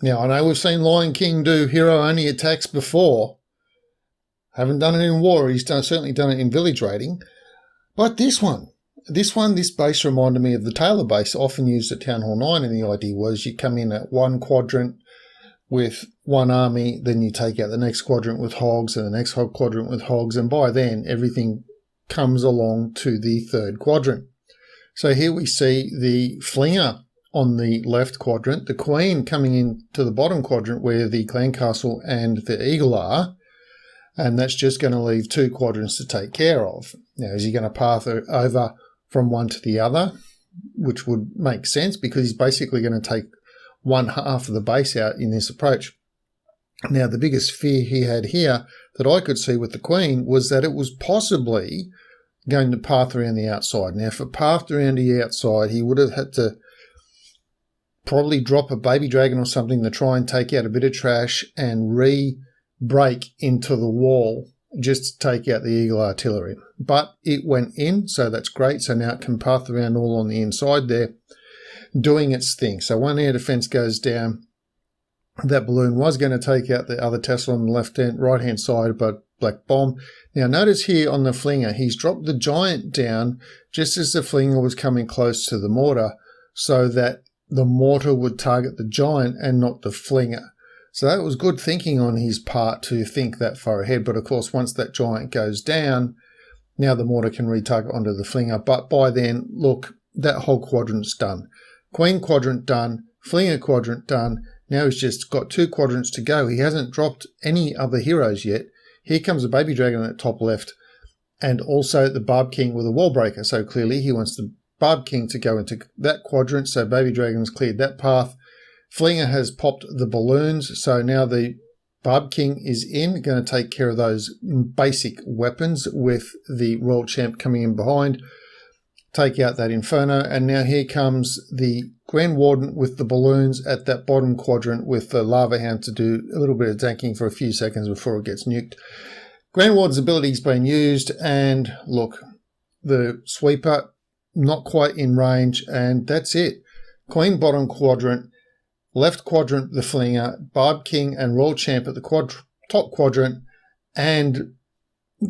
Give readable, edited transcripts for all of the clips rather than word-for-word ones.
Now, I know we've seen Lion King do hero-only attacks before. Haven't done it in war. He's certainly done it in village raiding. But this base reminded me of the Taylor base, often used at Town Hall 9, and the idea was you come in at one quadrant with one army, then you take out the next quadrant with hogs and the next quadrant with hogs, and by then everything comes along to the third quadrant. So here we see the Flinger on the left quadrant, the Queen coming into the bottom quadrant where the Clan Castle and the Eagle are, and that's just going to leave two quadrants to take care of. Now, is he going to path over from one to the other, which would make sense because he's basically going to take one half of the base out in this approach. Now, the biggest fear he had here that I could see with the Queen was that it was possibly going to path around the outside. Now, if it pathed around the outside, he would have had to probably drop a baby dragon or something to try and take out a bit of trash and re-break into the wall just to take out the Eagle artillery. But it went in, so that's great. So now it can path around all on the inside there, doing its thing. So one air defense goes down. That balloon was going to take out the other Tesla on the right-hand side, but Black Bomb. Now notice here on the Flinger, he's dropped the Giant down just as the Flinger was coming close to the mortar, so that the mortar would target the Giant and not the Flinger. So that was good thinking on his part to think that far ahead. But of course, once that Giant goes down, now the mortar can retarget onto the Flinger. But by then, look, that whole quadrant's done. Queen quadrant done, Flinger quadrant done. Now he's just got two quadrants to go. He hasn't dropped any other heroes yet. Here comes a baby dragon at top left, and also the Barb King with a wall breaker. So clearly he wants the Barb King to go into that quadrant. So baby dragon's cleared that path. Flinger has popped the balloons. So now the Barb King is in, going to take care of those basic weapons with the Royal Champ coming in behind. Take out that Inferno, and now here comes the Grand Warden with the balloons at that bottom quadrant with the Lava Hound to do a little bit of tanking for a few seconds before it gets nuked. Grand Warden's ability is being used, and look, the Sweeper not quite in range, and that's it. Queen bottom quadrant, left quadrant the Flinger, Barb King and Royal Champ at the top quadrant, and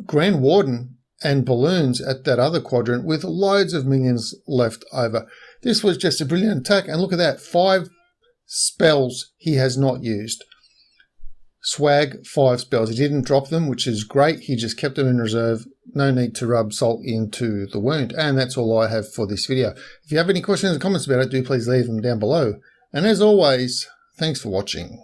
Grand Warden and balloons at that other quadrant with loads of minions left over. This was just a brilliant attack, and look at that, 5 spells he has not used. Swag, 5 spells. He didn't drop them, which is great. He just kept them in reserve. No need to rub salt into the wound. And that's all I have for this video. If you have any questions or comments about it, do please leave them down below. And as always, thanks for watching.